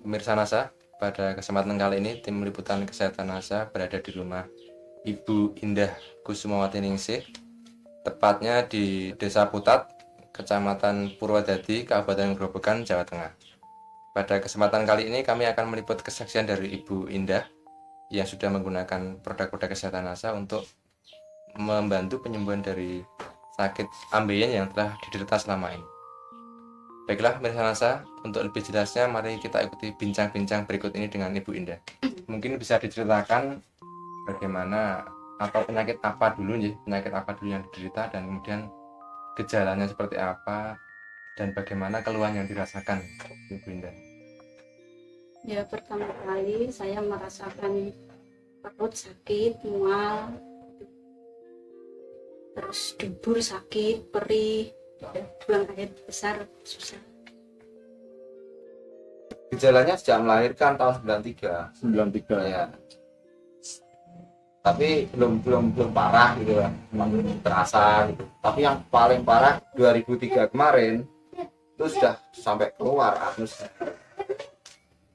Pemirsa NASA, pada kesempatan kali ini tim liputan kesehatan NASA berada di rumah Ibu Indah Kusumawati Ningsih, tepatnya di Desa Putat, Kecamatan Purwodadi, Kabupaten Grobogan, Jawa Tengah. Pada kesempatan kali ini kami akan meliput kesaksian dari Ibu Indah yang sudah menggunakan produk-produk kesehatan NASA untuk membantu penyembuhan dari sakit ambeien yang telah diderita selama ini. Baiklah pemirsa NASA, untuk lebih jelasnya mari kita ikuti bincang-bincang berikut ini dengan Ibu Indah. Mungkin bisa diceritakan bagaimana atau penyakit apa dulu yang diderita dan kemudian gejalanya seperti apa dan bagaimana keluhan yang dirasakan Ibu Indah. Ya, pertama kali saya merasakan perut sakit, mual, terus dubur sakit, perih, dan buang air besar susah. Gejalanya sejak melahirkan tahun 93. 93 Ya. Tapi belum parah gitu lah. Memang terasa gitu. Tapi yang paling parah 2003 kemarin itu sudah sampai keluar anus.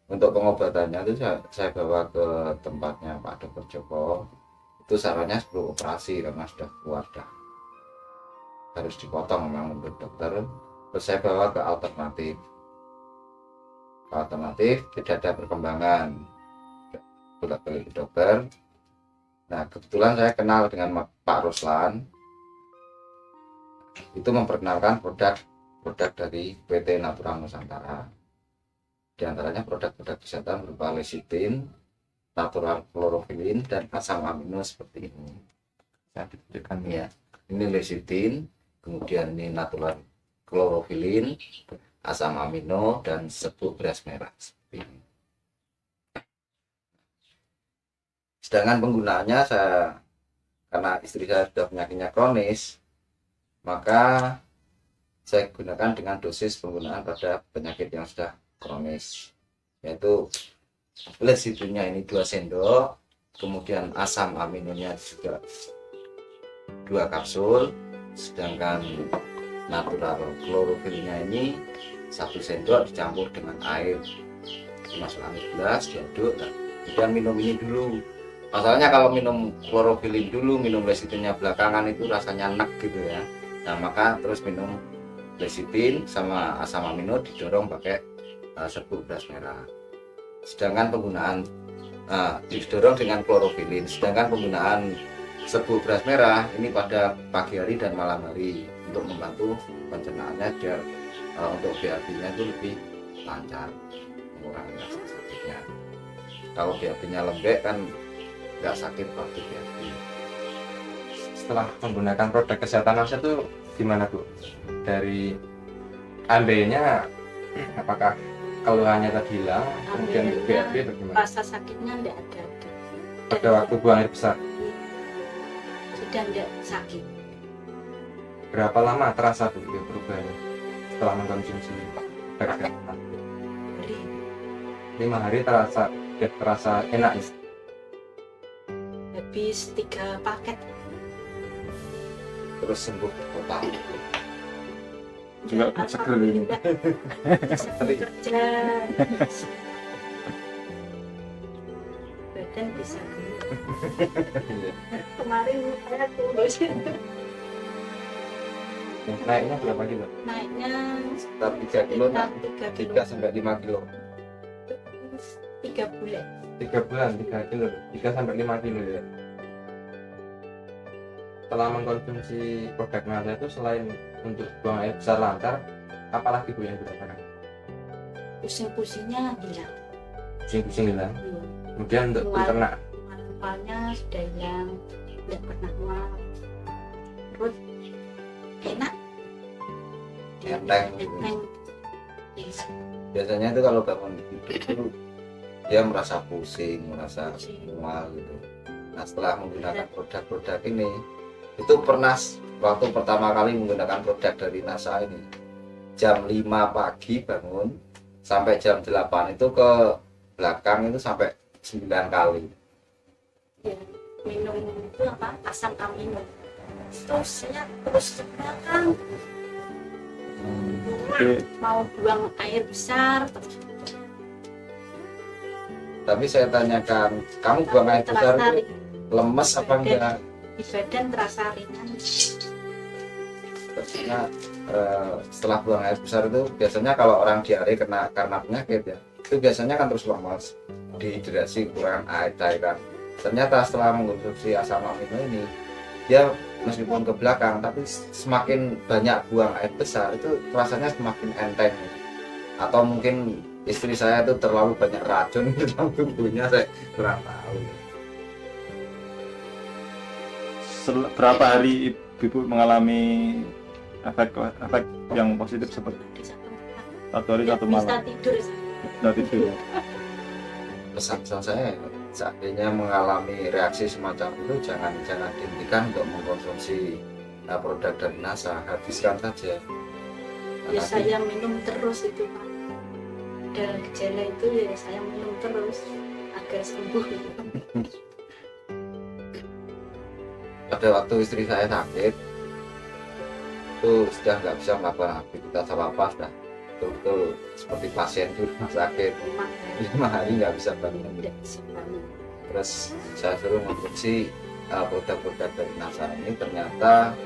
Untuk pengobatannya itu saya bawa ke tempatnya Pak Dr. Joko. Itu sarannya sebelum operasi karena sudah keluar dah. Harus dipotong memang menurut dokter. Terus saya bawa ke alternatif tidak ada perkembangan, bolak-balik ke dokter. Nah kebetulan saya kenal dengan Pak Ruslan, itu memperkenalkan produk dari PT Natural Nusantara. Di antaranya produk-produk kesehatan berupa lecithin, natural chlorophylline, dan asam amino seperti ini. Bisa ditunjukkan Ya, ini lecithin, kemudian ini natural chlorophylline, asam amino, dan serbuk beras merah seperti ini. Sedangkan penggunaannya karena istri saya sudah penyakitnya kronis, maka saya gunakan dengan dosis penggunaan pada penyakit yang sudah kronis, yaitu lecithinnya ini 2 sendok, kemudian asam aminonya juga 2 kapsul, sedangkan natural chlorophylline ini 1 sendok dicampur dengan air, dimasukkan ke gelas, diaduk, dan kemudian minum ini dulu. Masalahnya kalau minum chlorophylline dulu, minum lecithinnya belakangan itu rasanya enak gitu ya. Nah maka terus minum lecithin sama asam amino didorong pakai serbuk beras merah. Sedangkan penggunaan didorong dengan chlorophylline. Sedangkan penggunaan serbuk beras merah ini pada pagi hari dan malam hari untuk membantu pencernaannya biar untuk BAB-nya itu lebih lancar, mengurangi rasa sakitnya. Kalau BAB-nya lembek kan nggak sakit waktu BAB. Setelah menggunakan produk kesehatan NASA itu gimana Bu? Dari ambeinya apakah keluhannya tadi hilang, kemudian untuk BAB bagaimana? Rasa sakitnya tidak ada. Pada waktu buang air besar, Sudah tidak sakit. berapa lama terasa Bu itu perubahannya setelah mengkonsumsi produk kesehatan? Beri 5 hari terasa enak ya? habis 3 paket. Terus sembuh total. juga seger ini. Alhamdulillah. Kerja. Badan bisa kemarin saya kurus. Naiknya berapa kilo? Naiknya Sekitar 3 kilo, sekitar 3 kilo. 3 sampai 5 kilo. 3 bulan. 3 bulan 3 kilo, 3 sampai 5 kilo ya. Setelah mengkonsumsi produk NASA itu selain untuk buang air besar lancar, apalagi Bu yang dirasakan? Pusing-pusingnya hilang. Pusing-pusing hilang. Iya. Kemudian untuk pencernak, Mual-mualnya sudah hilang, tidak pernah mual. Perut enak. Enteng. Enteng. Biasanya itu kalau bangun tidur itu dia merasa pusing, merasa mual gitu. Nah setelah menggunakan produk-produk ini, itu pernah waktu pertama kali menggunakan produk dari NASA ini, jam 5 pagi bangun sampai jam 8 itu ke belakang itu sampai 9 kali. Ya, minum itu apa? Asam amino. Terus saya terus ke belakang. Oke. Mau buang air besar terus Tapi saya tanyakan, kamu buang air besar terasa itu lemes apa enggak? di badan terasa ringan. Biasanya setelah buang air besar itu biasanya kalau orang diare karena penyakit ya, itu biasanya kan terus lemas, dehidrasi, kekurangan air, cairan. Ternyata setelah mengkonsumsi asam amino ini, dia meskipun ke belakang tapi semakin banyak buang air besar itu rasanya semakin enteng. Atau mungkin istri saya itu terlalu banyak racun di dalam tubuhnya, saya kurang tahu. Berapa hari ibu mengalami efek yang positif seperti Bisa tempat. 1 hari 1 Bisa malam? tidur. Sudah tidur. Pesan saya, seandainya mengalami reaksi semacam itu jangan dihentikan untuk mengkonsumsi produk dari NASA, habiskan saja. Ya saya minum terus itu Pak. Ada gejala itu ya saya minum terus agar sembuh. Pada waktu istri saya sakit itu sudah nggak bisa melakukan aktivitas apa-apa, sudah betul-betul seperti pasien di rumah sakit, Memang 5 hari nggak bisa bangun. tidak bisa bangun. Terus saya suruh mengkonsumsi produk-produk dari NASA ini, ternyata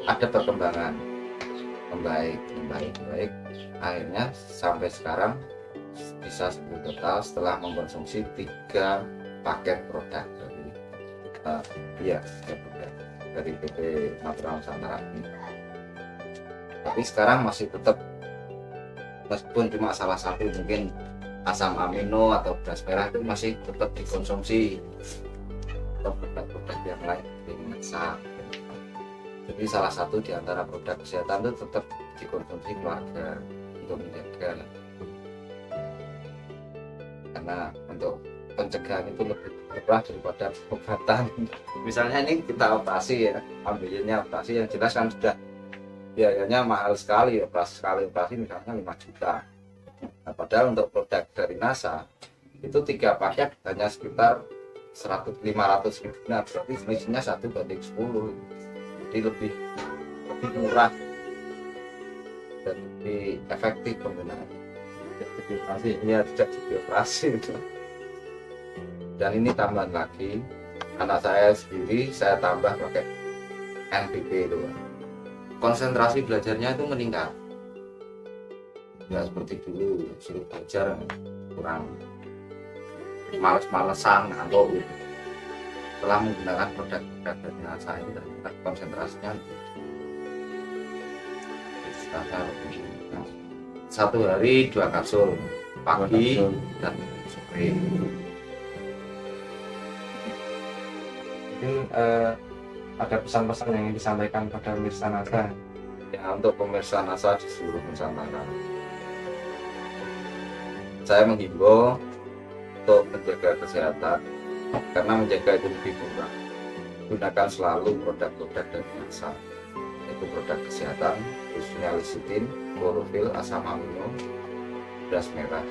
ada perkembangan membaik. Akhirnya sampai sekarang bisa sembuh total setelah mengkonsumsi 3 paket produk dari PT Natural Nusantara ini. Tapi sekarang masih tetap, meskipun cuma salah satu mungkin asam amino atau beras merah itu masih tetap dikonsumsi, atau produk-produk yang lain seperti masak. Jadi salah satu di antara produk kesehatan itu tetap dikonsumsi keluarga untuk menjaga, karena untuk pencegahan itu lebih murah daripada pengobatan. Misalnya ini kita operasi ya, ambilnya operasi yang jelas kan sudah biayanya mahal sekali, operasi misalnya 5 juta. Nah, padahal untuk produk dari NASA itu 3 paket hanya sekitar 500 ribu, nah berarti selisihnya 1:10, jadi lebih murah dan lebih efektif penggunaan. Tidak dioperasi itu. Dan ini tambahan lagi, anak saya sendiri saya tambah pakai NPP itu, konsentrasi belajarnya itu meningkat, nggak seperti dulu suruh belajar kurang, males-malesan atau gitu. Setelah menggunakan produk-produk dari NASA ini ternyata konsentrasinya lebih. Satu hari 2 kapsul, pagi dan sore. Mungkin ada pesan-pesan yang ingin disampaikan pada pemirsa NASA. Ya, untuk pemirsa NASA di seluruh Nusantara, saya menghimbau untuk menjaga kesehatan, karena menjaga itu lebih murah. Gunakan selalu produk-produk dari NASA, yaitu produk kesehatan khususnya lecithin, klorofil, asam amino, beras merah.